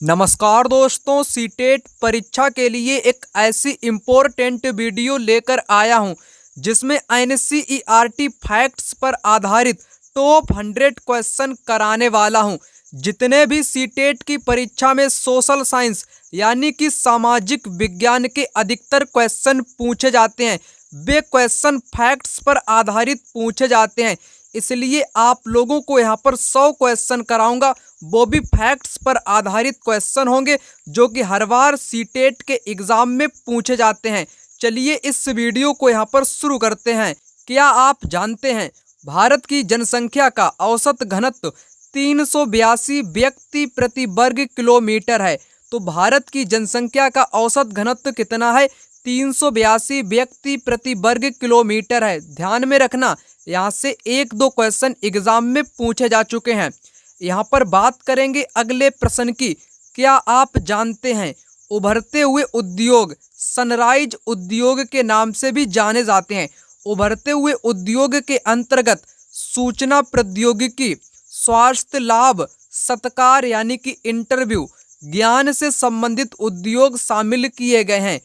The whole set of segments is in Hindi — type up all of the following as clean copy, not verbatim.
नमस्कार दोस्तों, सीटेट परीक्षा के लिए एक ऐसी इम्पोर्टेंट वीडियो लेकर आया हूं जिसमें एनसीईआरटी फैक्ट्स पर आधारित टॉप 100 क्वेश्चन कराने वाला हूं। जितने भी सीटेट की परीक्षा में सोशल साइंस यानी कि सामाजिक विज्ञान के अधिकतर क्वेश्चन पूछे जाते हैं, वे क्वेश्चन फैक्ट्स पर आधारित पूछे जाते हैं। इसलिए आप लोगों को यहाँ पर 100 क्वेश्चन कराऊंगा, वो भी फैक्ट्स पर आधारित क्वेश्चन होंगे जो कि हर बार सीटेट के एग्जाम में पूछे जाते हैं। चलिए इस वीडियो को यहाँ पर शुरू करते हैं। क्या आप जानते हैं भारत की जनसंख्या का औसत घनत्व 382 व्यक्ति प्रति वर्ग किलोमीटर है। तो भारत की जनसंख्या का औसत घनत्व कितना है? 382 व्यक्ति प्रति वर्ग किलोमीटर है। ध्यान में रखना, यहाँ से 1-2 क्वेश्चन एग्जाम में पूछे जा चुके हैं। यहाँ पर बात करेंगे अगले प्रश्न की। क्या आप जानते हैं उभरते हुए उद्योग सनराइज उद्योग के नाम से भी जाने जाते हैं। उभरते हुए उद्योग के अंतर्गत सूचना प्रौद्योगिकी, स्वास्थ्य लाभ, सत्कार यानी कि इंटरव्यू, ज्ञान से संबंधित उद्योग शामिल किए गए हैं।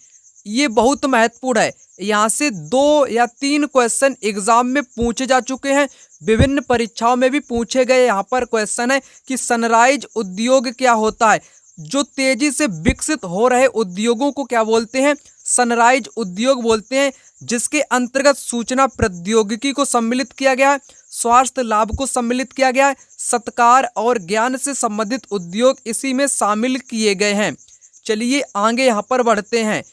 ये बहुत महत्वपूर्ण है। यहाँ से 2 या 3 क्वेश्चन एग्जाम में पूछे जा चुके हैं, विभिन्न परीक्षाओं में भी पूछे गए। यहाँ पर क्वेश्चन है कि सनराइज उद्योग क्या होता है। जो तेजी से विकसित हो रहे उद्योगों को क्या बोलते हैं? सनराइज उद्योग बोलते हैं, जिसके अंतर्गत सूचना प्रौद्योगिकी को सम्मिलित किया गया है, स्वास्थ्य लाभ को सम्मिलित किया गया है, सत्कार और ज्ञान से संबंधित उद्योग इसी में शामिल किए गए हैं। चलिए आगे यहाँ पर बढ़ते हैं।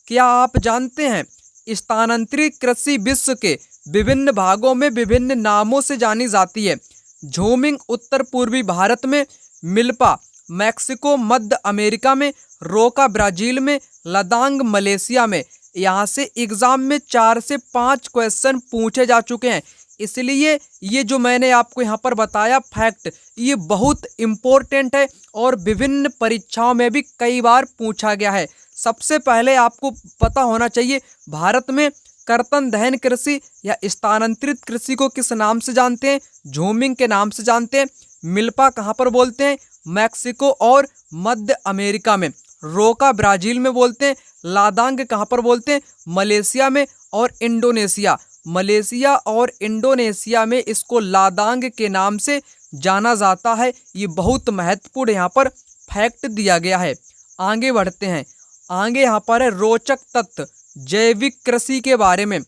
क्या आप जानते हैं स्थानांतरित कृषि विश्व के विभिन्न भागों में विभिन्न नामों से जानी जाती है? झूमिंग उत्तर पूर्वी भारत में, मिल्पा मैक्सिको मध्य अमेरिका में, रोका ब्राजील में, लदांग मलेशिया में। यहाँ से एग्जाम में 4 से 5 क्वेश्चन पूछे जा चुके हैं। इसलिए ये जो मैंने आपको यहाँ पर बताया फैक्ट, ये बहुत इम्पोर्टेंट है और विभिन्न परीक्षाओं में भी कई बार पूछा गया है। सबसे पहले आपको पता होना चाहिए भारत में कर्तन दहन कृषि या स्थानांतरित कृषि को किस नाम से जानते हैं? झूमिंग के नाम से जानते हैं। मिल्पा कहाँ पर बोलते हैं? मैक्सिको और मध्य अमेरिका में। रोका ब्राजील में बोलते हैं। लादांग कहाँ पर बोलते हैं? मलेशिया में और इंडोनेशिया। मलेशिया और इंडोनेशिया में इसको लादांग के नाम से जाना जाता है। ये बहुत महत्वपूर्ण यहाँ पर फैक्ट दिया गया है। आगे बढ़ते हैं। आगे यहाँ पर है रोचक तथ्य जैविक कृषि के बारे में।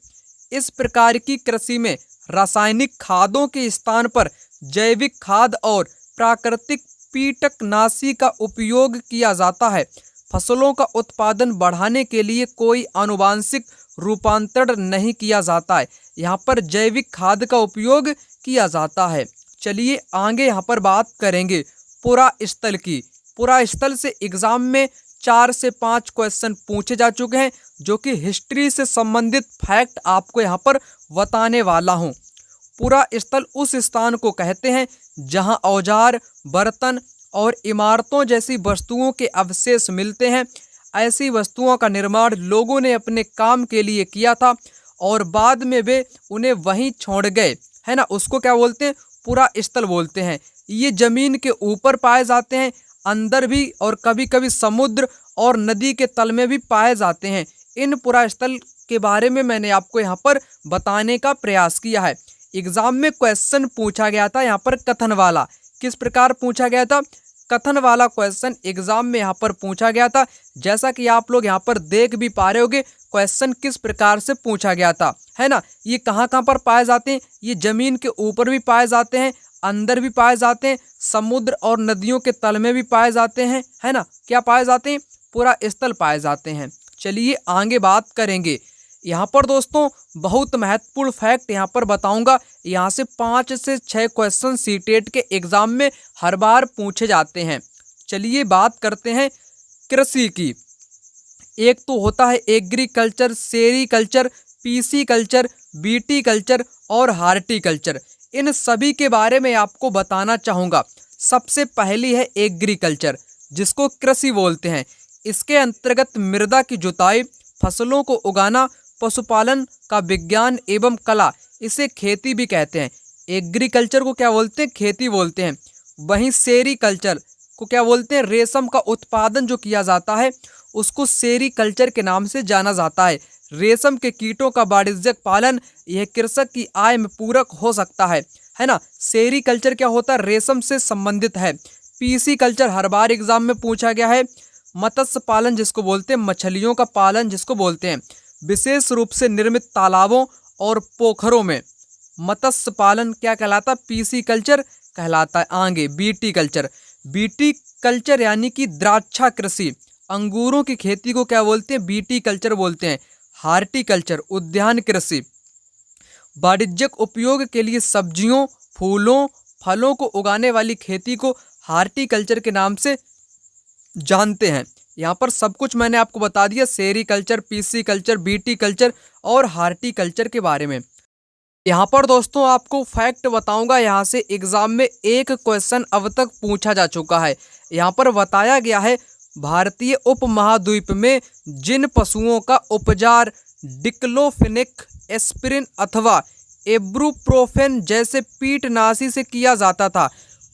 इस प्रकार की कृषि में रासायनिक खादों के स्थान पर जैविक खाद और प्राकृतिक कीटनाशी का उपयोग किया जाता है। फसलों का उत्पादन बढ़ाने के लिए कोई आनुवांशिक रूपांतरण नहीं किया जाता है। यहाँ पर जैविक खाद का उपयोग किया जाता है। चलिए आगे यहाँ पर बात करेंगे पुरा स्थल की। पुरा स्थल से एग्जाम में 4 से 5 क्वेश्चन पूछे जा चुके हैं, जो कि हिस्ट्री से संबंधित फैक्ट आपको यहाँ पर बताने वाला हूँ। पुरा स्थल उस स्थान को कहते हैं जहां औजार, बर्तन और इमारतों जैसी वस्तुओं के अवशेष मिलते हैं। ऐसी वस्तुओं का निर्माण लोगों ने अपने काम के लिए किया था और बाद में वे उन्हें वहीं छोड़ गए, है ना। उसको क्या बोलते हैं? पुरा स्थल बोलते हैं। ये जमीन के ऊपर पाए जाते हैं, अंदर भी, और कभी कभी समुद्र और नदी के तल में भी पाए जाते हैं। इन पुरा स्थल के बारे में मैंने आपको यहाँ पर बताने का प्रयास किया है। एग्जाम में क्वेश्चन पूछा गया था यहाँ पर कथन वाला। किस प्रकार पूछा गया था? कथन वाला क्वेश्चन एग्जाम में यहाँ पर पूछा गया था। जैसा कि आप लोग यहाँ पर देख भी पा रहे होगे क्वेश्चन किस प्रकार से पूछा गया था, है ना। ये कहाँ कहाँ पर पाए जाते हैं? ये जमीन के ऊपर भी पाए जाते हैं, अंदर भी पाए जाते हैं, समुद्र और नदियों के तल में भी पाए जाते हैं, है ना। क्या पाए जाते हैं? पुरा स्थल पाए जाते हैं। चलिए आगे बात करेंगे। यहाँ पर दोस्तों बहुत महत्वपूर्ण फैक्ट यहाँ पर बताऊंगा। यहाँ से 5 से 6 क्वेश्चन सीटेट के एग्जाम में हर बार पूछे जाते हैं। चलिए बात करते हैं कृषि की। एक तो होता है एग्रीकल्चर, सेरीकल्चर, पीसीकल्चर, बीटीकल्चर और हार्टिकल्चर। इन सभी के बारे में आपको बताना चाहूँगा। सबसे पहली है एग्रीकल्चर, जिसको कृषि बोलते हैं। इसके अंतर्गत मृदा की जुताई, फसलों को उगाना, पशुपालन का विज्ञान एवं कला, इसे खेती भी कहते हैं। एग्रीकल्चर को क्या बोलते हैं? खेती बोलते हैं। वहीं सेरीकल्चर को क्या बोलते हैं, रेशम का उत्पादन जो किया जाता है उसको सेरीकल्चर के नाम से जाना जाता है। रेशम के कीटों का वाणिज्यिक पालन यह कृषक की आय में पूरक हो सकता है ना। सेरीकल्चर क्या होता है, रेशम से संबंधित है। पीसी कल्चर हर बार एग्जाम में पूछा गया है। मत्स्य पालन जिसको बोलते हैं, मछलियों का पालन जिसको बोलते हैं, विशेष रूप से निर्मित तालाबों और पोखरों में मत्स्य पालन क्या कहलाता है, पीसी कल्चर कहलाता है। आगे बीटी कल्चर, बीटी कल्चर यानी कि द्राक्षा कृषि, अंगूरों की खेती को क्या बोलते हैं, बीटी कल्चर बोलते हैं। हार्टिकल्चर उद्यान कृषि, वाणिज्यिक उपयोग के लिए सब्जियों, फूलों, फलों को उगाने वाली खेती को हार्टिकल्चर के नाम से जानते हैं। यहाँ पर सब कुछ मैंने आपको बता दिया, sericulture, PC culture, BT culture और हार्टिकल्चर के बारे में। यहाँ पर दोस्तों आपको फैक्ट बताऊंगा, यहाँ से एग्जाम में एक क्वेश्चन अब तक पूछा जा चुका है। यहाँ पर बताया गया है भारतीय उपमहाद्वीप में जिन पशुओं का उपचार डिक्लोफेनेक, एस्पिरिन अथवा इब्रुप्रोफेन जैसे कीटनाशी से किया जाता था,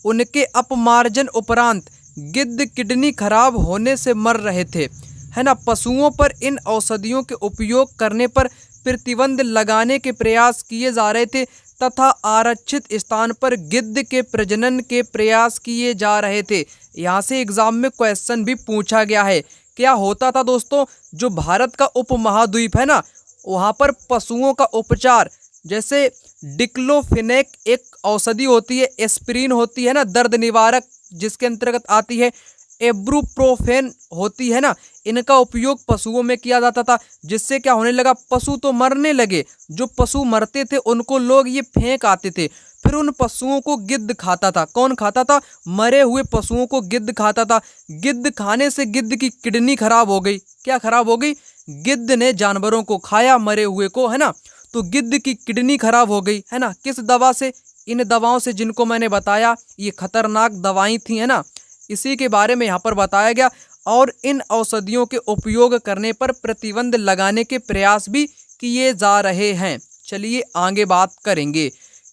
उनके अपमार्जन उपरांत गिद्ध किडनी खराब होने से मर रहे थे, है ना। पशुओं पर इन औषधियों के उपयोग करने पर प्रतिबंध लगाने के प्रयास किए जा रहे थे तथा आरक्षित स्थान पर गिद्ध के प्रजनन के प्रयास किए जा रहे थे। यहाँ से एग्जाम में क्वेश्चन भी पूछा गया है। क्या होता था दोस्तों, जो भारत का उपमहाद्वीप है ना, वहाँ पर पशुओं का उपचार, जैसे डिक्लोफेनेक एक औषधि होती है, एस्पिरिन होती है ना दर्द निवारक जिसके अंतर्गत आती है, इब्रुप्रोफेन होती है ना, इनका उपयोग पशुओं में किया जाता था। जिससे क्या होने लगा, पशु तो मरने लगे, जो पशु मरते थे उनको लोग ये फेंक आते थे, फिर उन पशुओं को गिद्ध खाता था। कौन खाता था, मरे हुए पशुओं को गिद्ध खाता था। गिद्ध खाने से गिद्ध की किडनी खराब हो गई। क्या खराब हो गई, गिद्ध ने जानवरों को खाया मरे हुए को, है ना, तो गिद्ध की किडनी खराब हो गई, है ना। किस दवा से, इन दवाओं से जिनको मैंने बताया, ये खतरनाक दवाई थी, है ना, इसी के बारे में यहाँ पर बताया गया। और इन औषधियों के उपयोग करने पर प्रतिबंध लगाने के प्रयास भी किए जा रहे हैं। चलिए आगे बात करेंगे।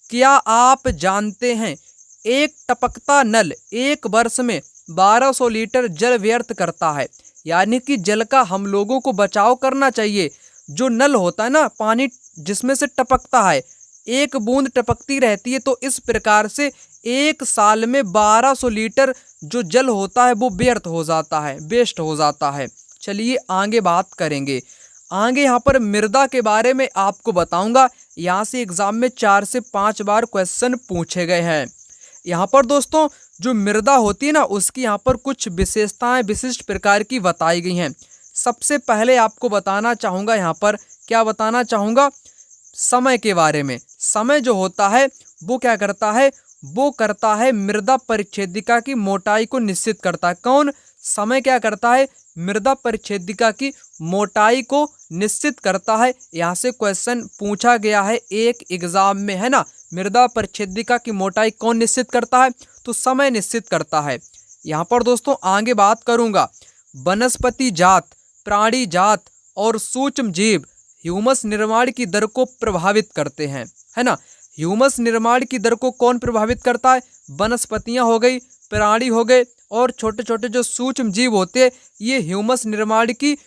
क्या आप जानते हैं एक टपकता नल एक वर्ष में 1200 लीटर जल व्यर्थ करता है, यानी कि जल का हम लोगों को बचाव करना चाहिए। जो नल होता है ना, पानी जिसमें से टपकता है, एक बूंद टपकती रहती है, तो इस प्रकार से एक साल में 1200 लीटर जो जल होता है वो व्यर्थ हो जाता है, वेस्ट हो जाता है। चलिए आगे बात करेंगे। आगे यहाँ पर मृदा के बारे में आपको बताऊंगा। यहाँ से एग्जाम में 4 से 5 बार क्वेश्चन पूछे गए हैं। यहाँ पर दोस्तों जो मृदा होती है ना, उसकी यहाँ पर कुछ विशेषताएं विशिष्ट प्रकार की बताई गई हैं। सबसे पहले आपको बताना चाहूँगा, यहाँ पर क्या बताना चाहूँगा, समय के बारे में। समय जो होता है वो क्या करता है, वो करता है मृदा परिच्छेदिका की मोटाई को निश्चित करता है। कौन, समय क्या करता है, मृदा परिच्छेदिका की मोटाई को निश्चित करता है। यहाँ से क्वेश्चन पूछा गया है एक एग्जाम में, है ना। मृदा परिच्छेदिका की मोटाई कौन निश्चित करता है, तो समय निश्चित करता है। यहाँ पर दोस्तों आगे बात करूँगा, वनस्पति जात, प्राणी जात और सूक्ष्म जीव ह्यूमस निर्माण की दर को प्रभावित करते हैं, है ना। ह्यूमस निर्माण की दर को कौन प्रभावित करता है, वनस्पतियां हो गई, प्राणी हो गए और छोटे छोटे जो सूक्ष्म जीव होते हैं, ये ह्यूमस निर्माण की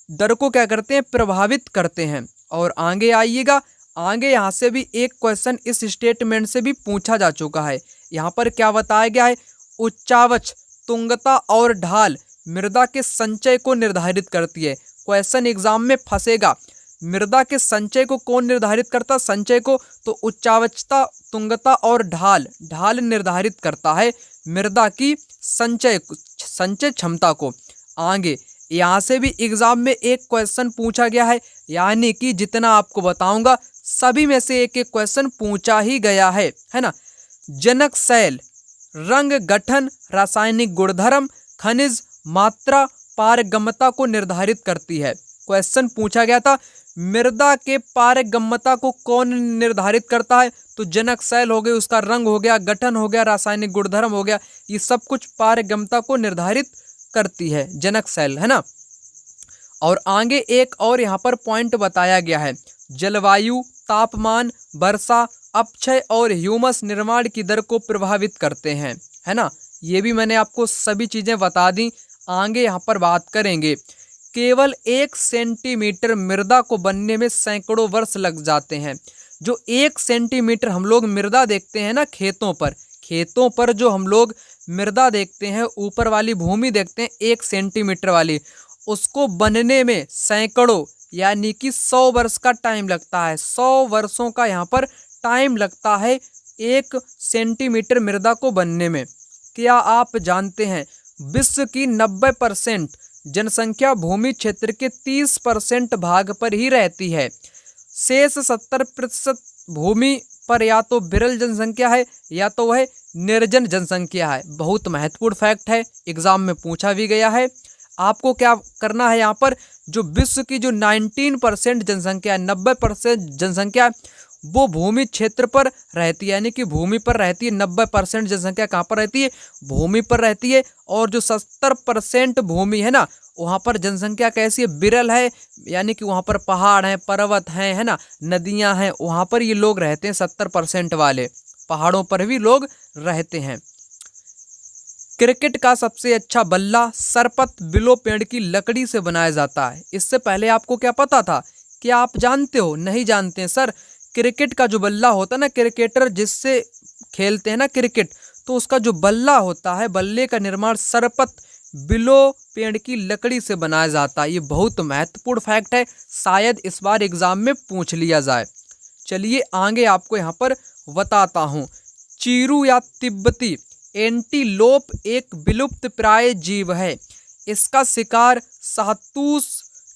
दर को क्या करते हैं, प्रभावित करते हैं। और आगे आइएगा, आगे यहाँ से भी एक क्वेश्चन इस स्टेटमेंट से भी पूछा जा चुका है। यहाँ पर क्या बताया गया है, उच्चावच, तुंगता और ढाल मृदा के संचय को निर्धारित करती है। क्वेश्चन एग्जाम में फंसेगा, मृदा के संचय को कौन निर्धारित करता, संचय को, तो उच्चावचता, तुंगता और ढाल, ढाल निर्धारित करता है मृदा की संचय क्षमता को। आगे यहाँ से भी एग्जाम में एक क्वेश्चन पूछा गया है, यानी कि जितना आपको बताऊंगा सभी में से एक एक क्वेश्चन पूछा ही गया है ना। जनक शैल रंग, गठन, रासायनिक गुणधर्म, खनिज, मात्रा, पारगम्यता को निर्धारित करती है। क्वेश्चन पूछा गया था, मृदा के पारगम्यता को कौन निर्धारित करता है, तो जनक शैल हो गए, उसका रंग हो गया, गठन हो गया, रासायनिक गुणधर्म हो गया, ये सब कुछ पारगम्यता को निर्धारित करती है जनक शैल, है ना। और आगे एक और यहाँ पर पॉइंट बताया गया है, जलवायु, तापमान, वर्षा, अपक्षय और ह्यूमस निर्माण की दर को प्रभावित करते हैं, है ना। ये भी मैंने आपको सभी चीज़ें बता दी। आगे यहाँ पर बात करेंगे। केवल 1 सेंटीमीटर मृदा को बनने में सैकड़ों वर्ष लग जाते हैं। जो 1 सेंटीमीटर हम लोग मृदा देखते हैं ना खेतों पर जो हम लोग मृदा देखते हैं, ऊपर वाली भूमि देखते हैं 1 सेंटीमीटर वाली, उसको बनने में सैकड़ों यानी कि 100 वर्ष का टाइम लगता है। 100 वर्षों का यहाँ पर टाइम लगता है 1 सेंटीमीटर मृदा को बनने में। क्या आप जानते हैं विश्व की 90% जनसंख्या भूमि क्षेत्र के 30% भाग पर ही रहती है। शेष 70% भूमि पर या तो विरल जनसंख्या है या तो वह निर्जन जनसंख्या है। बहुत महत्वपूर्ण फैक्ट है, एग्जाम में पूछा भी गया है। आपको क्या करना है, यहाँ पर जो विश्व की जो 19% जनसंख्या, 90% जनसंख्या वो भूमि क्षेत्र पर रहती है, यानी कि भूमि पर रहती है। 90% जनसंख्या कहाँ पर रहती है? भूमि पर रहती है। और जो 70% भूमि है ना, वहाँ पर जनसंख्या कैसी है? विरल है, यानी कि वहाँ पर पहाड़ हैं, पर्वत हैं, है ना, नदियाँ हैं, वहाँ पर ये लोग रहते हैं। 70% वाले पहाड़ों पर भी लोग रहते हैं। क्रिकेट का सबसे अच्छा बल्ला सरपत बिलो पेड़ की लकड़ी से बनाया जाता है। इससे पहले आपको क्या पता था? क्या आप जानते हो? नहीं जानते हैं सर। क्रिकेट का जो बल्ला होता है ना, क्रिकेटर जिससे खेलते हैं ना क्रिकेट, तो उसका जो बल्ला होता है, बल्ले का निर्माण सरपत बिलो पेड़ की लकड़ी से बनाया जाता है। ये बहुत महत्वपूर्ण फैक्ट है, शायद इस बार एग्जाम में पूछ लिया जाए। चलिए आगे आपको यहाँ पर बताता हूँ। चीरू या तिब्बती एंटीलोप एक विलुप्त प्राय जीव है। इसका शिकार शाहतूश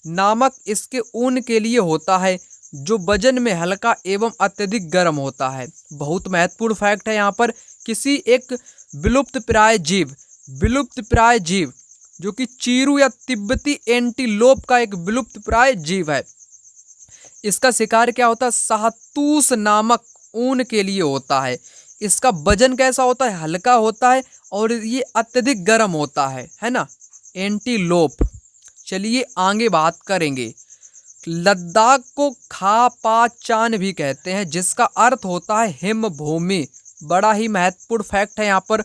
नामक इसके ऊन के लिए होता है, जो वजन में हल्का एवं अत्यधिक गर्म होता है। बहुत महत्वपूर्ण फैक्ट है यहाँ पर। किसी एक विलुप्त प्राय जीव जो कि चीरू या तिब्बती एंटीलोप का एक विलुप्त प्राय जीव है, इसका शिकार क्या होता है? शाहतूश नामक ऊन के लिए होता है। इसका वजन कैसा होता है? हल्का होता है और ये अत्यधिक गर्म होता है ना, एंटीलोप। चलिए आगे बात करेंगे। लद्दाख को खापाचान भी कहते हैं, जिसका अर्थ होता है हिम भूमि। बड़ा ही महत्वपूर्ण फैक्ट है यहाँ पर।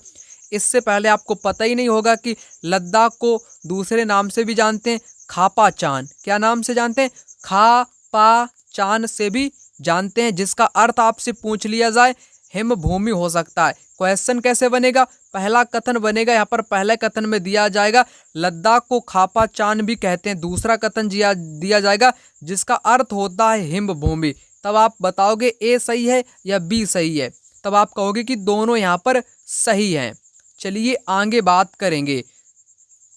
इससे पहले आपको पता ही नहीं होगा कि लद्दाख को दूसरे नाम से भी जानते हैं, खापाचान। क्या नाम से जानते हैं? खापाचान से भी जानते हैं, जिसका अर्थ आपसे पूछ लिया जाए हिम भूमि हो सकता है। क्वेश्चन कैसे बनेगा? पहला कथन बनेगा, यहाँ पर पहले कथन में दिया जाएगा लद्दाख को खापाचान भी कहते हैं। दूसरा कथन दिया जाएगा जिसका अर्थ होता है हिम भूमि। तब आप बताओगे ए सही है या बी सही है। तब आप कहोगे कि दोनों यहाँ पर सही हैं। चलिए आगे बात करेंगे।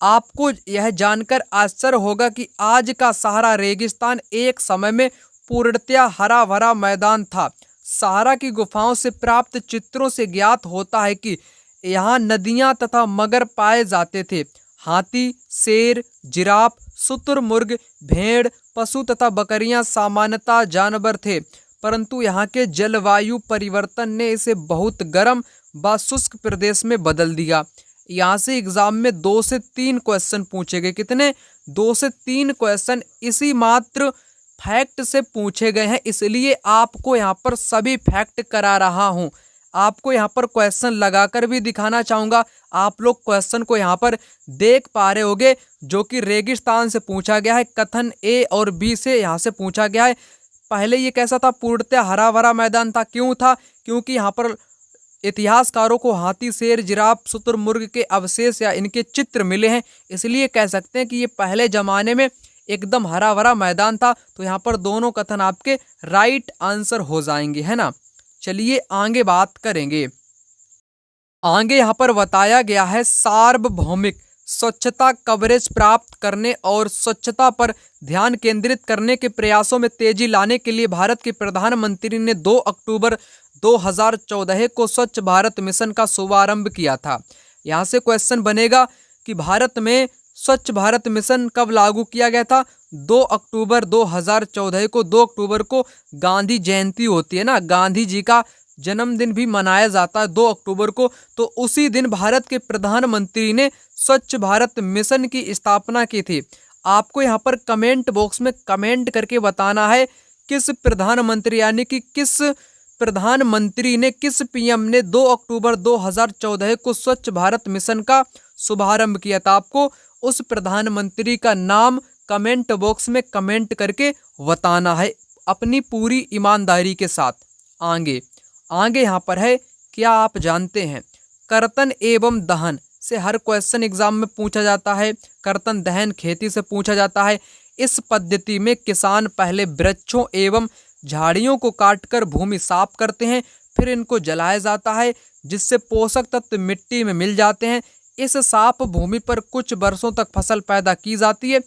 आपको यह जानकर आश्चर्य होगा कि आज का सहारा रेगिस्तान एक समय में पूर्णतया हरा भरा मैदान था। सहारा की गुफाओं से प्राप्त चित्रों से ज्ञात होता है कि यहाँ नदियाँ तथा मगर पाए जाते थे। हाथी, शेर, जिराफ, शुतुरमुर्ग, भेड़, पशु तथा बकरियाँ सामान्यतः जानवर थे, परंतु यहाँ के जलवायु परिवर्तन ने इसे बहुत गर्म व शुष्क प्रदेश में बदल दिया। यहाँ से एग्जाम में 2 से 3 क्वेश्चन पूछे गए। कितने? 2 से 3 क्वेश्चन इसी मात्र फैक्ट से पूछे गए हैं, इसलिए आपको यहाँ पर सभी फैक्ट करा रहा हूँ। आपको यहाँ पर क्वेश्चन लगाकर भी दिखाना चाहूँगा। आप लोग क्वेश्चन को यहाँ पर देख पा रहे होंगे, जो कि रेगिस्तान से पूछा गया है। कथन ए और बी से यहाँ से पूछा गया है। पहले ये कैसा था? पूर्णतः हरा भरा मैदान था। क्यों था? क्योंकि यहाँ पर इतिहासकारों को हाथी, शेर, जिराफ, शुतुरमुर्ग के अवशेष या इनके चित्र मिले हैं, इसलिए कह सकते हैं कि ये पहले जमाने में एकदम हरा भरा मैदान था। तो यहाँ पर दोनों कथन आपके राइट आंसर हो जाएंगे, है ना। चलिए आगे बात करेंगे। आगे यहाँ पर बताया गया है सार्वभौमिक स्वच्छता कवरेज प्राप्त करने और स्वच्छता पर ध्यान केंद्रित करने के प्रयासों में तेजी लाने के लिए भारत के प्रधानमंत्री ने 2 अक्टूबर 2014 को स्वच्छ भारत मिशन का शुभारंभ किया था। यहाँ से क्वेश्चन बनेगा कि भारत में स्वच्छ भारत मिशन कब लागू किया गया था? 2 अक्टूबर 2014 को। 2 अक्टूबर को गांधी जयंती होती है ना, गांधी जी का जन्मदिन भी मनाया जाता है 2 अक्टूबर को। तो उसी दिन भारत के प्रधानमंत्री ने स्वच्छ भारत मिशन की स्थापना की थी। आपको यहाँ पर कमेंट बॉक्स में कमेंट करके बताना है किस प्रधानमंत्री यानी कि किस प्रधानमंत्री ने किस पीएम ने 2 अक्टूबर 2014 को स्वच्छ भारत मिशन का शुभारंभ किया था? आपको उस प्रधानमंत्री का नाम कमेंट बॉक्स में कमेंट करके बताना है अपनी पूरी ईमानदारी के साथ। आगे आगे यहाँ पर है, क्या आप जानते हैं कर्तन एवं दहन से हर क्वेश्चन एग्जाम में पूछा जाता है। कर्तन दहन खेती से पूछा जाता है। इस पद्धति में किसान पहले वृक्षों एवं झाड़ियों को काटकर भूमि साफ करते हैं, फिर इनको जलाया जाता है जिससे पोषक तत्व मिट्टी में मिल जाते हैं। इस साफ भूमि पर कुछ वर्षों तक फसल पैदा की जाती है,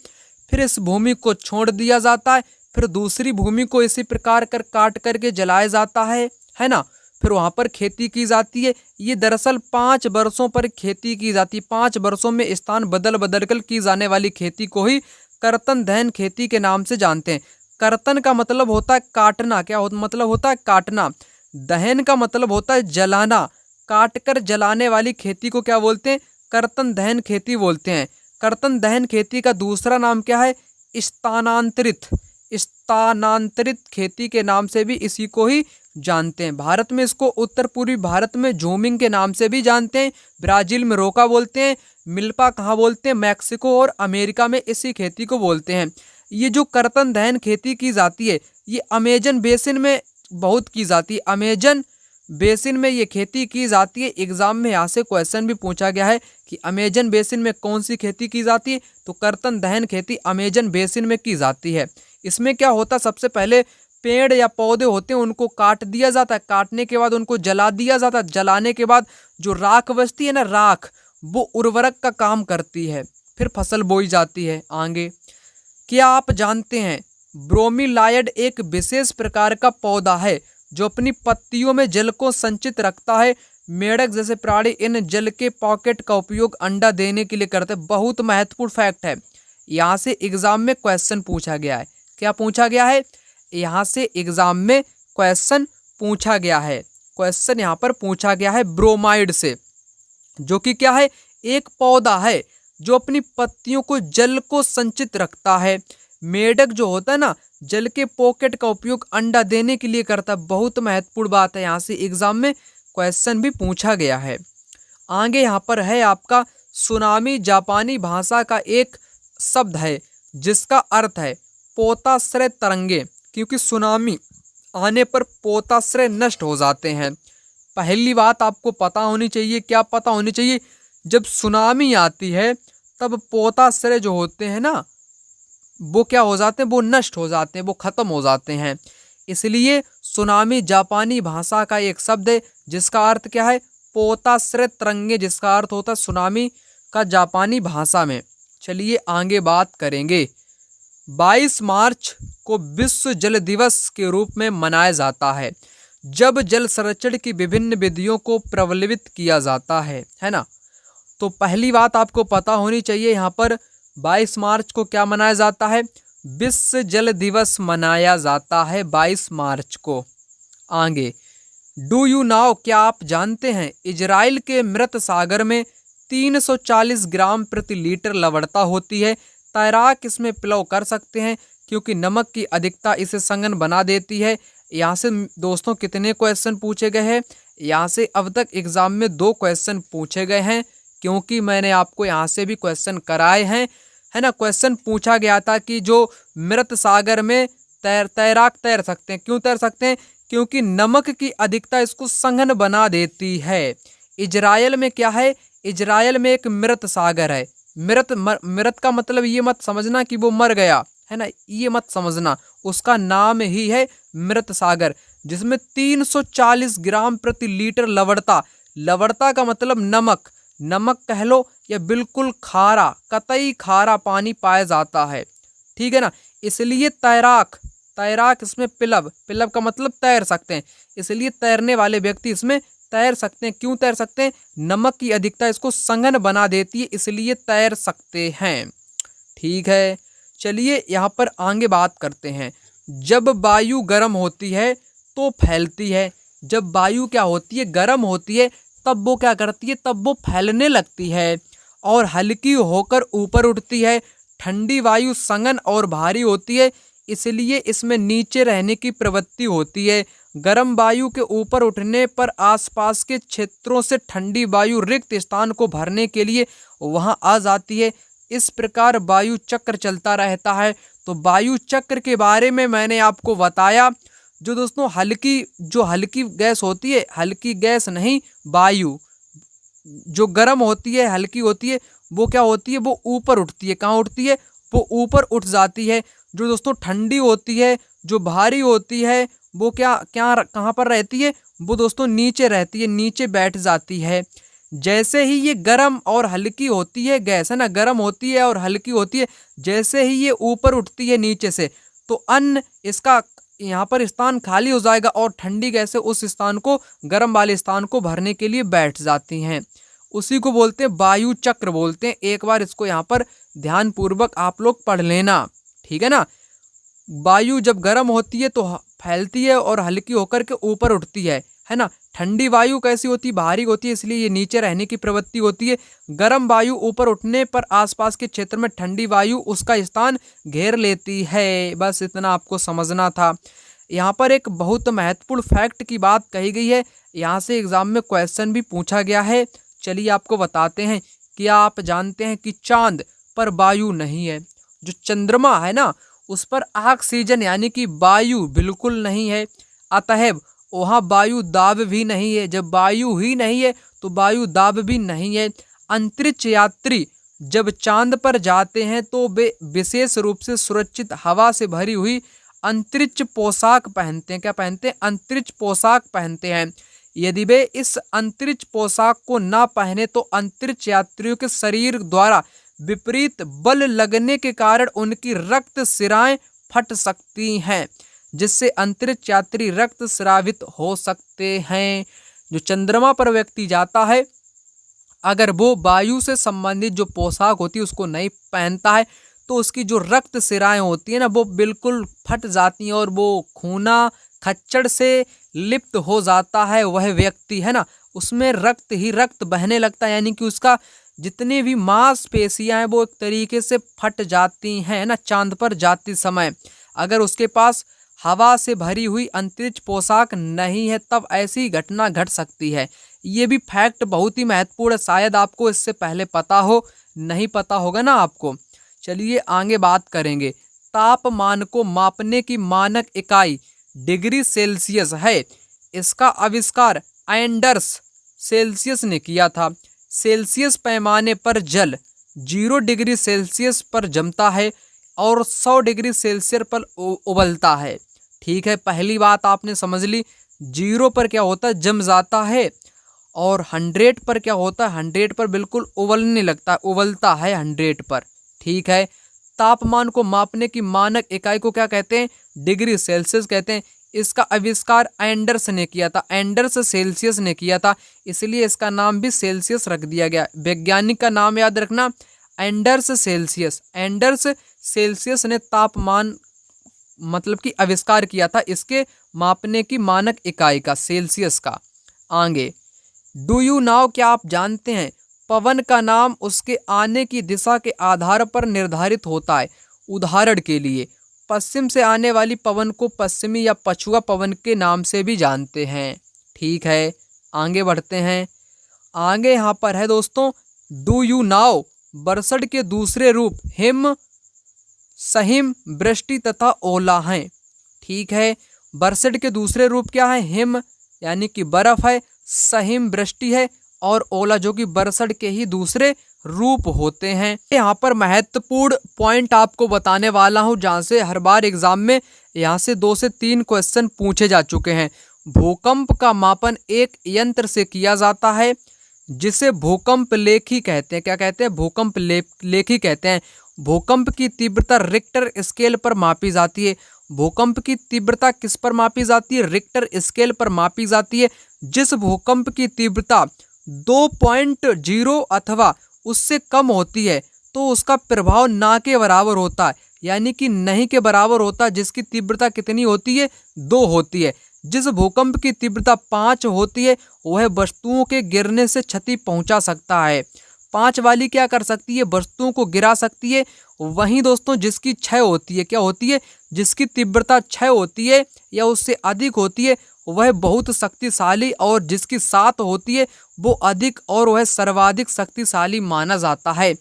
फिर इस भूमि को छोड़ दिया जाता है, फिर दूसरी भूमि को इसी प्रकार कर काट करके जलाया जाता है ना, फिर वहाँ पर खेती की जाती है। ये दरअसल 5 वर्षों पर खेती की जाती है। 5 वर्षों में स्थान बदल बदल कर की जाने वाली खेती को ही कर्तन दहन खेती के नाम से जानते हैं। कर्तन का मतलब होता है काटना, मतलब होता है काटना। दहन का मतलब होता है जलाना। काट कर जलाने वाली खेती को क्या बोलते हैं? कर्तन दहन खेती बोलते हैं। कर्तन दहन खेती का दूसरा नाम क्या है? स्थानांतरित खेती के नाम से भी इसी को ही जानते हैं। भारत में इसको उत्तर पूर्वी भारत में झूमिंग के नाम से भी जानते हैं। ब्राजील में रोका बोलते हैं। मिल्पा कहाँ बोलते हैं? मैक्सिको और अमेरिका में इसी खेती को बोलते हैं। ये जो कर्तन दहन खेती की जाती है ये अमेजन बेसिन में बहुत की जाती है। अमेजन बेसिन में ये खेती की जाती है। एग्जाम में यहाँ से क्वेश्चन भी पूछा गया है कि अमेजन बेसिन में कौन सी खेती की जाती है, तो कर्तन दहन खेती अमेजन बेसिन में की जाती है। इसमें क्या होता है, सबसे पहले पेड़ या पौधे होते हैं उनको काट दिया जाता है, काटने के बाद उनको जला दिया जाता है, जलाने के बाद जो राख बचती है ना, राख वो उर्वरक का काम करती है, फिर फसल बोई जाती है। आगे क्या आप जानते हैं ब्रोमीलायड एक विशेष प्रकार का पौधा है जो अपनी पत्तियों में जल को संचित रखता है। मेढक जैसे प्राणी इन जल के पॉकेट का उपयोग अंडा देने के लिए करते हैं। बहुत महत्वपूर्ण फैक्ट है, यहाँ से एग्जाम में क्वेश्चन पूछा गया है। क्या पूछा गया है? यहाँ से एग्जाम में क्वेश्चन पूछा गया है। क्वेश्चन यहाँ पर पूछा गया है ब्रोमाइड से, जो कि क्या है? एक पौधा है जो अपनी पत्तियों को जल को संचित रखता है। मेढक जो होता है ना, जल के पॉकेट का उपयोग अंडा देने के लिए करता है। बहुत महत्वपूर्ण बात है, यहाँ से एग्जाम में क्वेश्चन भी पूछा गया है। आगे यहाँ पर है आपका सुनामी जापानी भाषा का एक शब्द है जिसका अर्थ है पोताश्रय तरंगे, क्योंकि सुनामी आने पर पोताश्रय नष्ट हो जाते हैं। पहली बात आपको पता होनी चाहिए, क्या पता होनी चाहिए? जब सुनामी आती है तब पोताश्रय जो होते हैं ना वो क्या हो जाते हैं? वो नष्ट हो जाते हैं, वो खत्म हो जाते हैं। इसलिए सुनामी जापानी भाषा का एक शब्द है जिसका अर्थ क्या है? पोताश्रय तरंगे, जिसका अर्थ होता है सुनामी का जापानी भाषा में। चलिए आगे बात करेंगे। 22 मार्च को विश्व जल दिवस के रूप में मनाया जाता है जब जल संरक्षण की विभिन्न विधियों को प्रबलित किया जाता है ना। तो पहली बात आपको पता होनी चाहिए, यहाँ पर 22 मार्च को क्या मनाया जाता है? विश्व जल दिवस मनाया जाता है 22 मार्च को। आगे डू यू नाउ, क्या आप जानते हैं इजराइल के मृत सागर में 340 ग्राम प्रति लीटर लवणता होती है। तैराक इसमें प्लव कर सकते हैं क्योंकि नमक की अधिकता इसे संगन बना देती है। यहाँ से दोस्तों कितने क्वेश्चन पूछे गए हैं? यहाँ से अब तक एग्जाम में 2 क्वेश्चन पूछे गए हैं, क्योंकि मैंने आपको यहाँ से भी क्वेश्चन कराए हैं, है ना। क्वेश्चन पूछा गया था कि जो मृत सागर में तैराक तैर सकते हैं। क्यों तैर सकते हैं? क्योंकि नमक की अधिकता इसको संघन बना देती है। इजराइल में क्या है? इजराइल में एक मृत सागर है। मृत का मतलब ये मत समझना कि वो मर गया, है ना, ये मत समझना। उसका नाम ही है मृत सागर, जिसमें 340 ग्राम प्रति लीटर लवणता का मतलब नमक कह लो या बिल्कुल खारा, कतई खारा पानी पाया जाता है, ठीक है ना। इसलिए तैराक इसमें पिलव का मतलब तैर सकते हैं, इसलिए तैरने वाले व्यक्ति इसमें तैर सकते हैं। क्यों तैर सकते हैं? नमक की अधिकता इसको संघन बना देती है, इसलिए तैर सकते हैं, ठीक है। चलिए यहाँ पर आगे बात करते हैं। जब वायु गर्म होती है तो फैलती है। जब वायु क्या होती है? गर्म होती है, तब वो क्या करती है? तब वो फैलने लगती है और हल्की होकर ऊपर उठती है। ठंडी वायु संघन और भारी होती है, इसलिए इसमें नीचे रहने की प्रवृत्ति होती है। गर्म वायु के ऊपर उठने पर आसपास के क्षेत्रों से ठंडी वायु रिक्त स्थान को भरने के लिए वहां आ जाती है। इस प्रकार वायु चक्र चलता रहता है। तो वायु चक्र के बारे में मैंने आपको बताया। जो दोस्तों हल्की गैस होती है, हल्की गैस नहीं, वायु जो गर्म होती है, हल्की होती है, वो क्या होती है, वो ऊपर उठती है। कहाँ उठती है, वो ऊपर उठ जाती है। जो दोस्तों ठंडी होती है, जो भारी होती है, वो क्या क्या कहाँ पर रहती है, वो दोस्तों नीचे रहती है, नीचे बैठ जाती है। जैसे ही ये गर्म और हल्की होती है गैस, है ना, गर्म होती है और हल्की होती है, जैसे ही ये ऊपर उठती है नीचे से, तो अन्य इसका यहाँ पर स्थान खाली हो जाएगा और ठंडी गैसें उस स्थान को, गर्म वाले स्थान को भरने के लिए बैठ जाती हैं। उसी को बोलते हैं वायु चक्र बोलते हैं। एक बार इसको यहाँ पर ध्यान पूर्वक आप लोग पढ़ लेना, ठीक है ना। वायु जब गर्म होती है तो फैलती है और हल्की होकर के ऊपर उठती है ना। ठंडी वायु कैसी होती है, भारी होती है, इसलिए ये नीचे रहने की प्रवृत्ति होती है। गर्म वायु ऊपर उठने पर आसपास के क्षेत्र में ठंडी वायु उसका स्थान घेर लेती है। बस इतना आपको समझना था। यहाँ पर एक बहुत महत्वपूर्ण फैक्ट की बात कही गई है, यहाँ से एग्जाम में क्वेश्चन भी पूछा गया है। चलिए आपको बताते हैं। क्या आप जानते हैं कि चांद पर वायु नहीं है? जो चंद्रमा है ना, उस पर ऑक्सीजन यानी कि वायु बिल्कुल नहीं है, अतएव वहाँ वायु दाब भी नहीं है। जब वायु ही नहीं है तो वायु दाब भी नहीं है। अंतरिक्ष यात्री जब चांद पर जाते हैं तो वे विशेष रूप से सुरक्षित हवा से भरी हुई अंतरिक्ष पोशाक पहनते हैं। क्या पहनते हैं? अंतरिक्ष पोशाक पहनते हैं। यदि वे इस अंतरिक्ष पोशाक को ना पहने तो अंतरिक्ष यात्रियों के शरीर द्वारा विपरीत बल लगने के कारण उनकी रक्त शिराएं फट सकती हैं, जिससे अंतरिक्ष यात्री रक्त स्रावित हो सकते हैं। जो चंद्रमा पर व्यक्ति जाता है, अगर वो वायु से संबंधित जो पोशाक होती है उसको नहीं पहनता है तो उसकी जो रक्त शिराएं होती है ना, वो बिल्कुल फट जाती हैं और वो खूना खच्चड़ से लिप्त हो जाता है वह व्यक्ति, है ना। उसमें रक्त ही रक्त बहने लगता है, यानी कि उसका जितनी भी मांसपेशियां हैं वो एक तरीके से फट जाती हैं ना चांद पर जाते समय। अगर उसके पास हवा से भरी हुई अंतरिक्ष पोशाक नहीं है तब ऐसी घटना घट सकती है। ये भी फैक्ट बहुत ही महत्वपूर्ण है, शायद आपको इससे पहले पता हो, नहीं पता होगा ना आपको। चलिए आगे बात करेंगे। तापमान को मापने की मानक इकाई डिग्री सेल्सियस है। इसका आविष्कार एंडर्स सेल्सियस ने किया था। सेल्सियस पैमाने पर जल 0 डिग्री सेल्सियस पर जमता है और 100 डिग्री सेल्सियस पर उबलता है। ठीक है, पहली बात आपने समझ ली। 0 पर क्या होता है, जम जाता है, और 100 पर क्या होता है, 100 पर बिल्कुल उबलने लगता है, उबलता है 100 पर। ठीक है, तापमान को मापने की मानक इकाई को क्या कहते हैं? डिग्री सेल्सियस कहते हैं। इसका आविष्कार एंडर्स ने किया था, एंडर्स सेल्सियस ने किया था, इसलिए इसका नाम भी सेल्सियस रख दिया गया। वैज्ञानिक का नाम याद रखना, एंडर्स सेल्सियस। एंडर्स सेल्सियस ने तापमान मतलब कि आविष्कार किया था इसके मापने की मानक इकाई का, सेल्सियस का। आगे, डू यू नाउ, क्या आप जानते हैं पवन का नाम उसके आने की दिशा के आधार पर निर्धारित होता है। उदाहरण के लिए पश्चिम से आने वाली पवन को पश्चिमी या पछुआ पवन के नाम से भी जानते हैं। ठीक है, आगे बढ़ते हैं। आगे यहाँ पर है दोस्तों, डू यू नाउ बरसट के दूसरे रूप हिम, सहिम, वृष्टि तथा ओला हैं। ठीक है, बरसट के दूसरे रूप क्या है? हिम यानी कि बर्फ है, सहिम वृष्टि है, और ओला जो कि बरसट के ही दूसरे रूप होते हैं। यहाँ पर महत्वपूर्ण पॉइंट आपको बताने वाला हूँ, जहाँ से हर बार एग्जाम में यहाँ से 2 से 3 क्वेश्चन पूछे जा चुके हैं। भूकंप का मापन एक यंत्र से किया जाता है जिसे भूकंप लेखी कहते हैं। क्या कहते हैं? भूकंप लेखी कहते हैं। भूकंप की तीव्रता रिक्टर स्केल पर मापी जाती है। भूकंप की तीव्रता किस पर मापी जाती है? रिक्टर स्केल पर मापी जाती है। जिस भूकंप की तीव्रता 2.0 अथवा उससे कम होती है तो उसका प्रभाव ना के बराबर होता है, यानी कि नहीं के बराबर होता है। जिसकी तीव्रता कितनी होती है? 2 होती है। जिस भूकंप की तीव्रता 5 होती है वह वस्तुओं के गिरने से क्षति पहुंचा सकता है। 5 वाली क्या कर सकती है? वस्तुओं को गिरा सकती है। वहीं दोस्तों जिसकी 6 होती है, क्या होती है? जिसकी तीव्रता 6 होती है या उससे अधिक होती है वह बहुत शक्तिशाली और जिसकी सात होती है वो अधिक और वह सर्वाधिक शक्तिशाली माना जाता है।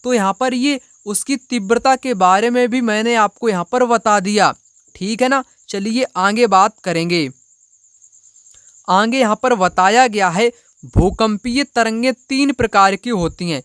तो यहाँ पर ये उसकी तीव्रता के बारे में भी मैंने आपको यहाँ पर बता दिया, ठीक है ना। चलिए आगे बात करेंगे। आगे यहाँ पर बताया गया है भूकंपीय तरंगे 3 प्रकार की होती हैं।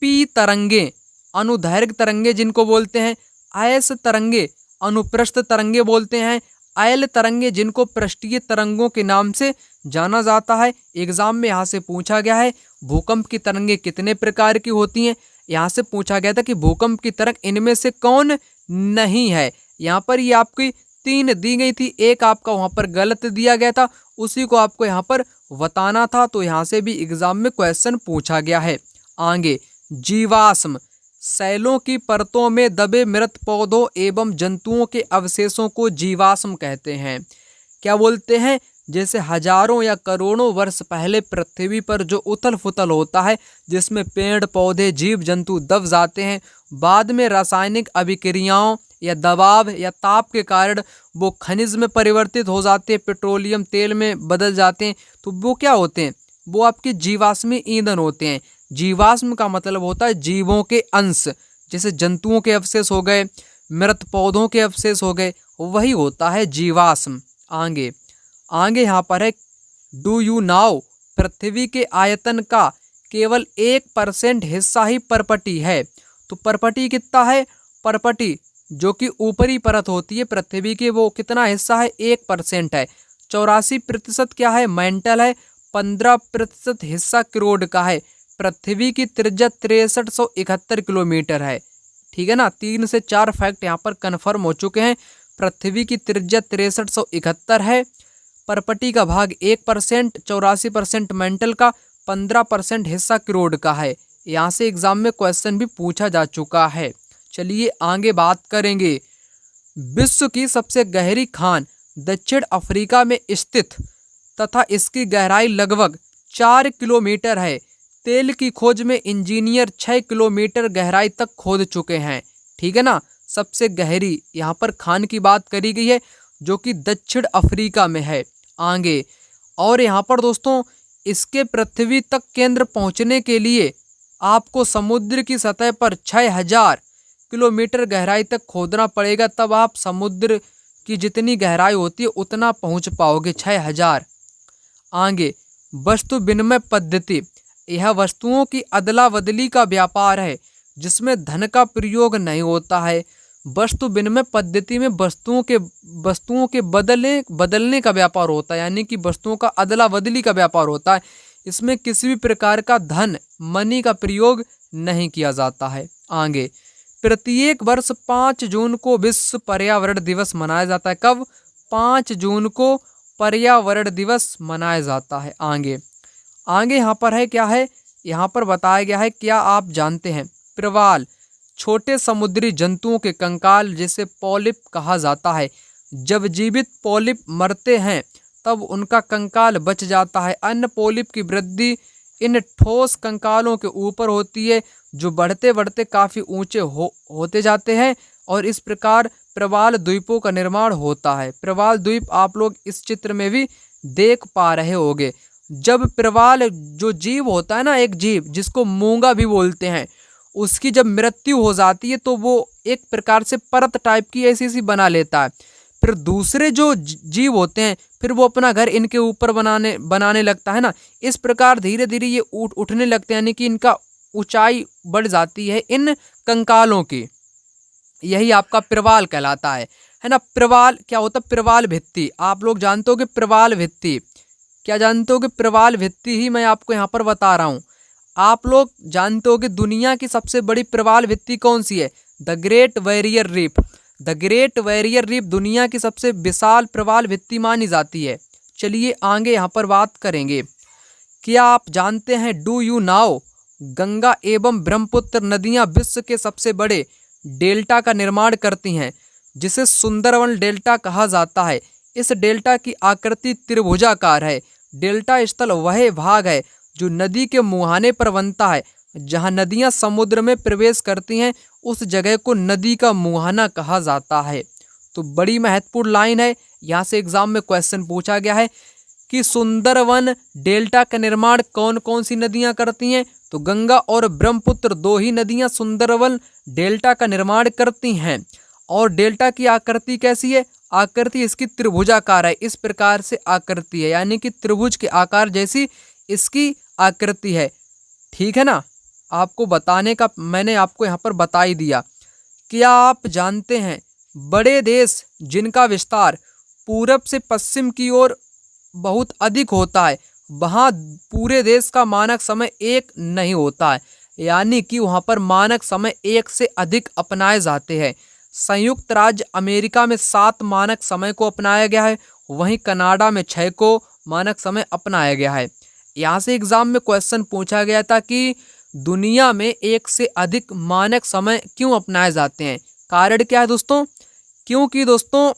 पी तरंगे अनुदैर्घ्य तरंगे जिनको बोलते हैं, एस तरंगे अनुप्रस्थ तरंगे बोलते हैं, एल तरंगे जिनको पृष्ठीय तरंगों के नाम से जाना जाता है। एग्जाम में यहाँ से पूछा गया है भूकंप की तरंगे कितने प्रकार की होती हैं। यहाँ से पूछा गया था कि भूकंप की तरंग इनमें से कौन नहीं है। यहाँ पर ये आपकी 3 दी गई थी, एक आपका वहाँ पर गलत दिया गया था, उसी को आपको यहाँ पर बताना था। तो यहाँ से भी एग्जाम में क्वेश्चन पूछा गया है। आगे जीवाश्म सैलों की परतों में दबे मृत पौधों एवं जंतुओं के अवशेषों को जीवाश्म कहते हैं। क्या बोलते हैं? जैसे हजारों या करोड़ों वर्ष पहले पृथ्वी पर जो उथल फुथल होता है, जिसमें पेड़ पौधे जीव जंतु दब जाते हैं, बाद में रासायनिक अभिक्रियाओं या दबाव या ताप के कारण वो खनिज में परिवर्तित हो जाते हैं, पेट्रोलियम तेल में बदल जाते हैं, तो वो क्या होते हैं? वो आपके जीवाश्मी ईंधन होते हैं। जीवाश्म का मतलब होता है जीवों के अंश, जैसे जंतुओं के अवशेष हो गए, मृत पौधों के अवशेष हो गए, वही होता है जीवाश्म। आगे यहाँ पर है डू यू नाउ पृथ्वी के आयतन का केवल 1% हिस्सा ही पर्पटी है। तो पर्पटी कितना है? पर्पटी जो कि ऊपरी परत होती है पृथ्वी की, वो कितना हिस्सा है? 1% है। 84% क्या है? मेंटल है। 15% हिस्सा क्रोड का है। पृथ्वी की त्रिज्या 6371 किलोमीटर है, ठीक है ना। 3 से 4 फैक्ट यहाँ पर कन्फर्म हो चुके हैं। पृथ्वी की त्रिज्या 6371 है, पर्पटी का भाग 1%, 84% मेंटल का, 15% हिस्सा क्रोड का है। यहाँ से एग्जाम में क्वेश्चन भी पूछा जा चुका है। चलिए आगे बात करेंगे। विश्व की सबसे गहरी खान दक्षिण अफ्रीका में स्थित तथा इसकी गहराई लगभग 4 किलोमीटर है। तेल की खोज में इंजीनियर 6 किलोमीटर गहराई तक खोद चुके हैं, ठीक है ना। सबसे गहरी यहाँ पर खान की बात करी गई है जो कि दक्षिण अफ्रीका में है। आगे और यहाँ पर दोस्तों इसके पृथ्वी तक केंद्र पहुँचने के लिए आपको समुद्र की सतह पर 6000 किलोमीटर गहराई तक खोदना पड़ेगा, तब आप समुद्र की जितनी गहराई होती है उतना पहुँच पाओगे, 6000। आगे वस्तु विनिमय पद्धति, यह वस्तुओं की अदला बदली का व्यापार है जिसमें धन का प्रयोग नहीं होता है। वस्तु विनिमय पद्धति में वस्तुओं के बदलने का व्यापार होता है, यानी कि वस्तुओं का अदला बदली का व्यापार होता है। इसमें किसी भी प्रकार का धन मनी का प्रयोग नहीं किया जाता है। आगे प्रत्येक वर्ष 5 जून को विश्व पर्यावरण दिवस मनाया जाता है। कब? 5 जून को पर्यावरण दिवस मनाया जाता है। आगे यहाँ पर है क्या है? यहाँ पर बताया गया है, क्या आप जानते हैं प्रवाल छोटे समुद्री जंतुओं के कंकाल जिसे पॉलिप कहा जाता है, जब जीवित पॉलिप मरते हैं तब उनका कंकाल बच जाता है। अन्य पॉलिप की वृद्धि इन ठोस कंकालों के ऊपर होती है जो बढ़ते बढ़ते काफ़ी ऊंचे होते जाते हैं और इस प्रकार प्रवाल द्वीपों का निर्माण होता है। प्रवाल द्वीप आप लोग इस चित्र में भी देख पा रहे होंगे। जब प्रवाल जो जीव होता है ना, एक जीव जिसको मूंगा भी बोलते हैं, उसकी जब मृत्यु हो जाती है तो वो एक प्रकार से परत टाइप की ऐसी बना लेता है। फिर दूसरे जो जीव होते हैं फिर वो अपना घर इनके ऊपर बनाने लगता है ना। इस प्रकार धीरे धीरे ये उठने लगते हैं, यानी कि इनका ऊंचाई बढ़ जाती है इन कंकालों की। यही आपका प्रवाल कहलाता है ना। प्रवाल क्या होता है? प्रवाल भित्ति आप लोग जानते हो कि प्रवाल भित्ति क्या जानते हो कि प्रवाल भित्ति ही मैं आपको यहाँ पर बता रहा हूँ। आप लोग जानते हो कि दुनिया की सबसे बड़ी प्रवाल भित्ति कौन सी है? The great barrier reef. The great barrier reef दुनिया की सबसे विशाल प्रवाल भित्ति मानी जाती है। चलिए आगे यहाँ पर बात करेंगे। क्या आप जानते हैं डू यू नाउ गंगा एवं ब्रह्मपुत्र नदियाँ विश्व के सबसे बड़े डेल्टा का निर्माण करती हैं जिसे सुंदरवन डेल्टा कहा जाता है। इस डेल्टा की आकृति त्रिभुजाकार है। डेल्टा स्थल वह भाग है जो नदी के मुहाने पर बनता है। जहाँ नदियाँ समुद्र में प्रवेश करती हैं उस जगह को नदी का मुहाना कहा जाता है। तो बड़ी महत्वपूर्ण लाइन है, यहाँ से एग्जाम में क्वेश्चन पूछा गया है कि सुंदरवन डेल्टा का निर्माण कौन कौन सी नदियां करती हैं। तो गंगा और ब्रह्मपुत्र दो ही नदियां सुंदरवन डेल्टा का निर्माण करती हैं। और डेल्टा की आकृति कैसी है? आकृति इसकी त्रिभुजाकार है, इस प्रकार से आकृति है, यानी कि त्रिभुज के आकार जैसी इसकी आकृति है। ठीक है ना, आपको बताने का मैंने आपको यहाँ पर बता ही दिया। क्या आप जानते हैं बड़े देश जिनका विस्तार पूरब से पश्चिम की ओर बहुत अधिक होता है, वहाँ पूरे देश का मानक समय एक नहीं होता है, यानी कि वहाँ पर मानक समय एक से अधिक अपनाए जाते हैं। संयुक्त राज्य अमेरिका में 7 मानक समय को अपनाया गया है, वहीं कनाडा में 6 को मानक समय अपनाया गया है। यहाँ से एग्जाम में क्वेश्चन पूछा गया था कि दुनिया में एक से अधिक मानक समय क्यों अपनाए जाते हैं। कारण क्या है दोस्तों? क्योंकि दोस्तों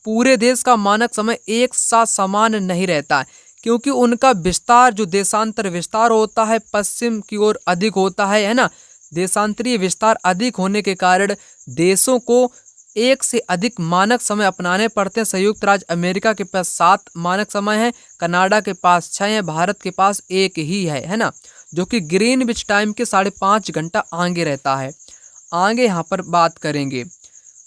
पूरे देश का मानक समय एक साथ समान नहीं रहता है, क्योंकि उनका विस्तार जो देशांतर विस्तार होता है पश्चिम की ओर अधिक होता है ना। देशांतरीय विस्तार अधिक होने के कारण देशों को एक से अधिक मानक समय अपनाने पड़ते हैं। संयुक्त राज्य अमेरिका के पास 7 मानक समय है, कनाडा के पास 6 है, भारत के पास 1 ही है ना, जो कि ग्रीनविच टाइम के 5.5 घंटा आगे रहता है। आगे यहाँ पर बात करेंगे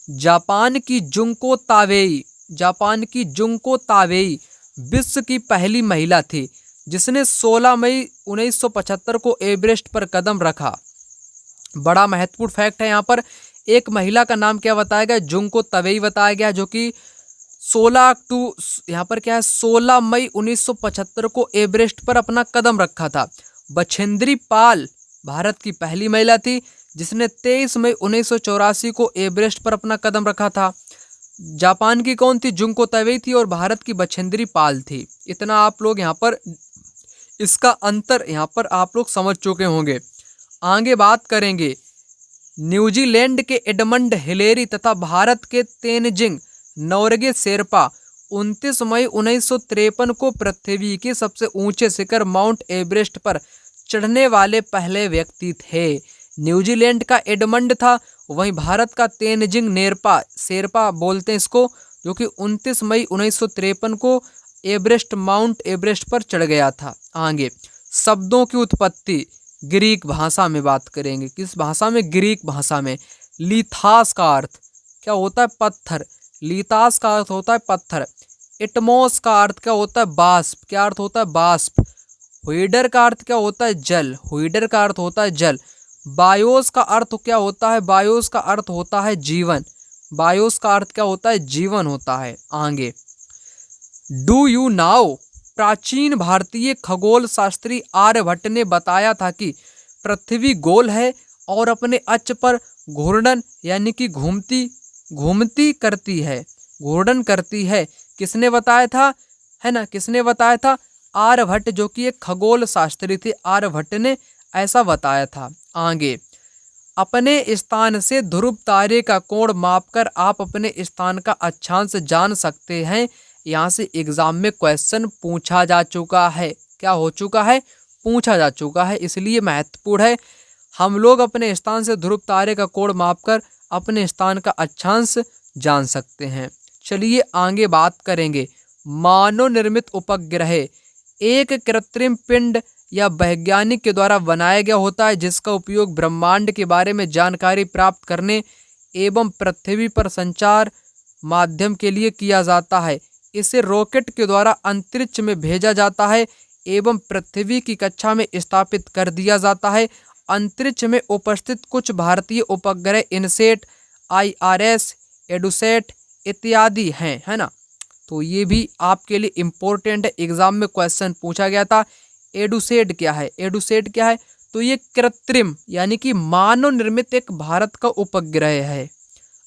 जापान की जुंको ताबेई। जापान की जुंको ताबेई विश्व की पहली महिला थी जिसने 16 मई 1975 को एवरेस्ट पर कदम रखा। बड़ा महत्वपूर्ण फैक्ट है यहाँ पर, एक महिला का नाम क्या बताया गया? जुंको ताबेई बताया गया, जो कि 16 मई 1975 को एवरेस्ट पर अपना कदम रखा था। बछेंद्री पाल भारत की पहली महिला थी जिसने 23 मई 1984 को एवरेस्ट पर अपना कदम रखा था। जापान की कौन थी? जुंको ताबेई थी, और भारत की बछेंद्री पाल थी। इतना आप लोग यहाँ पर इसका अंतर यहाँ पर आप लोग समझ चुके होंगे। आगे बात करेंगे न्यूजीलैंड के एडमंड हिलेरी तथा भारत के तेनजिंग नोरगे शेरपा 29 मई 1953 को पृथ्वी के सबसे ऊंचे शिखर माउंट एवरेस्ट पर चढ़ने वाले पहले व्यक्ति थे। न्यूजीलैंड का एडमंड था, वहीं भारत का तेनजिंग नेरपा शेरपा बोलते हैं इसको, जो कि 29 मई 1953 को माउंट एवरेस्ट पर चढ़ गया था। आगे शब्दों की उत्पत्ति ग्रीक भाषा में बात करेंगे। किस भाषा में? ग्रीक भाषा में। लिथास का अर्थ क्या होता है? पत्थर। लिथास का अर्थ होता है पत्थर। एटमॉस का अर्थ क्या होता है? बाष्प। क्या अर्थ होता है? बाष्प। हुइडर का अर्थ क्या होता है? जल। हुइडर का अर्थ होता है जल। बायोस का अर्थ क्या होता है? बायोस का अर्थ होता है जीवन। बायोस का अर्थ क्या होता है? जीवन होता है। आगे डू यू नाउ प्राचीन भारतीय खगोल शास्त्री आर्यभट्ट ने बताया था कि पृथ्वी गोल है और अपने अक्ष पर घूर्णन यानी कि घूमती करती है, घूर्णन करती है। किसने बताया था? है ना, किसने बताया था? आर्यभट्ट, जो कि एक खगोल शास्त्री थे। आर्यभट्ट ने ऐसा बताया था। आगे अपने स्थान से ध्रुव तारे का कोण मापकर आप अपने स्थान का अक्षांश जान सकते हैं। यहाँ से एग्जाम में क्वेश्चन पूछा जा चुका है। क्या हो चुका है? पूछा जा चुका है, इसलिए महत्वपूर्ण है। हम लोग अपने स्थान से ध्रुव तारे का कोण मापकर अपने स्थान का अक्षांश जान सकते हैं। चलिए आगे बात करेंगे मानव निर्मित उपग्रह एक कृत्रिम पिंड या वैज्ञानिक के द्वारा बनाया गया होता है जिसका उपयोग ब्रह्मांड के बारे में जानकारी प्राप्त करने एवं पृथ्वी पर संचार माध्यम के लिए किया जाता है। इसे रॉकेट के द्वारा अंतरिक्ष में भेजा जाता है एवं पृथ्वी की कक्षा में स्थापित कर दिया जाता है। अंतरिक्ष में उपस्थित कुछ भारतीय उपग्रह इनसेट, IRS, एडुसेट इत्यादि हैं, है ना। तो ये भी आपके लिए इम्पोर्टेंट है, एग्जाम में क्वेश्चन पूछा गया था। एडुसेट क्या है? एडुसेट क्या है? तो ये कृत्रिम यानी कि मानव निर्मित एक भारत का उपग्रह है।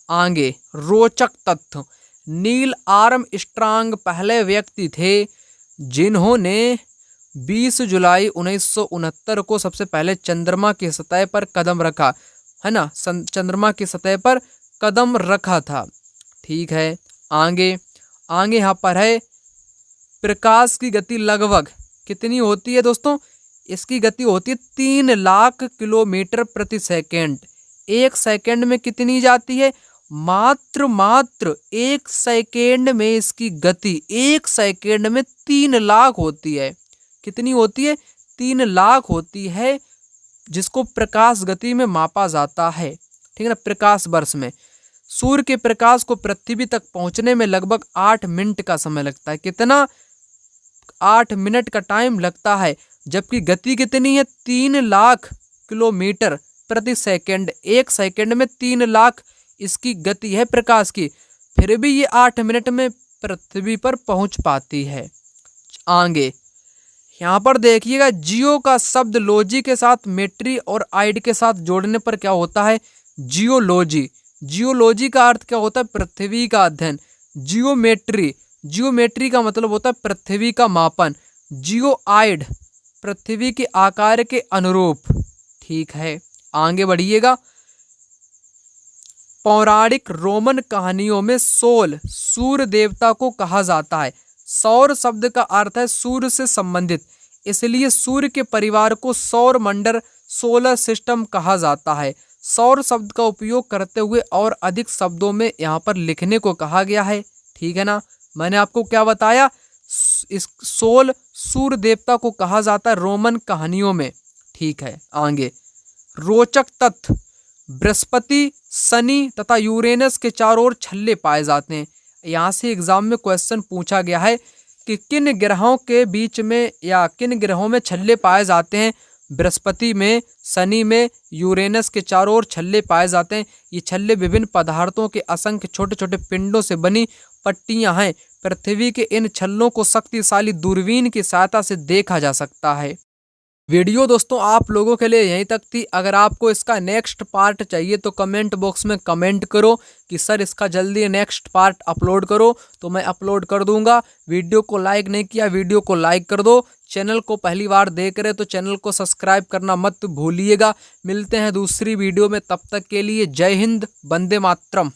आगे रोचक तथ्य, नील आर्मस्ट्रांग पहले व्यक्ति थे जिन्होंने 20 जुलाई 1969 को सबसे पहले चंद्रमा की सतह पर कदम रखा, है ना, चंद्रमा की सतह पर कदम रखा था। ठीक है, आगे यहाँ पर है प्रकाश की गति लगभग कितनी होती है दोस्तों? इसकी गति होती है 3 लाख किलोमीटर प्रति सेकेंड। 1 सेकेंड में कितनी जाती है? मात्र 1 सेकेंड में इसकी गति 1 सेकेंड में 3 लाख होती है। कितनी होती है? 3 लाख होती है, जिसको प्रकाश गति में मापा जाता है। ठीक है ना, प्रकाश वर्ष में। सूर्य के प्रकाश को पृथ्वी तक पहुंचने में लगभग 8 मिनट का समय लगता है। कितना? 8 मिनट का टाइम लगता है, जबकि गति कितनी है? 3 लाख किलोमीटर प्रति सेकंड। 1 सेकंड में 3 लाख इसकी गति है प्रकाश की, फिर भी ये 8 मिनट में पृथ्वी पर पहुंच पाती है। आगे यहाँ पर देखिएगा, जियो का शब्द लॉजी के साथ मेट्री और आइड के साथ जोड़ने पर क्या होता है? जियोलॉजी। जियोलॉजी का अर्थ क्या होता है? पृथ्वी का अध्ययन। जियोमेट्री का मतलब होता है पृथ्वी का मापन। जियोआइड पृथ्वी के आकार के अनुरूप। ठीक है, आगे बढ़िएगा। पौराणिक रोमन कहानियों में सोल सूर्य देवता को कहा जाता है। सौर शब्द का अर्थ है सूर्य से संबंधित, इसलिए सूर्य के परिवार को सौर मंडल सोलर सिस्टम कहा जाता है। सौर शब्द का उपयोग करते हुए और अधिक शब्दों में यहाँ पर लिखने को कहा गया है। ठीक है ना, मैंने आपको क्या बताया? इस सोल सूर्य देवता को कहा जाता है रोमन कहानियों में। ठीक है, आगे रोचक तथ्य। बृहस्पति, शनि तथा यूरेनस के चारों ओर छल्ले पाए जाते हैं। यहाँ से एग्जाम में क्वेश्चन पूछा गया है कि किन ग्रहों के बीच में या किन ग्रहों में छल्ले पाए जाते हैं? बृहस्पति में, शनि में, यूरेनस के चारों ओर छल्ले पाए जाते हैं। ये छल्ले विभिन्न पदार्थों के असंख्य छोटे छोटे पिंडों से बनी पट्टियां हैं। पृथ्वी के इन छल्लों को शक्तिशाली दूरबीन की सहायता से देखा जा सकता है। वीडियो दोस्तों आप लोगों के लिए यहीं तक थी। अगर आपको इसका नेक्स्ट पार्ट चाहिए तो कमेंट बॉक्स में कमेंट करो कि सर इसका जल्दी नेक्स्ट पार्ट अपलोड करो, तो मैं अपलोड कर दूंगा। वीडियो को लाइक नहीं किया, वीडियो को लाइक कर दो। चैनल को पहली बार देख रहे तो चैनल को सब्सक्राइब करना मत भूलिएगा। मिलते हैं दूसरी वीडियो में, तब तक के लिए जय हिंद, वंदे मातरम।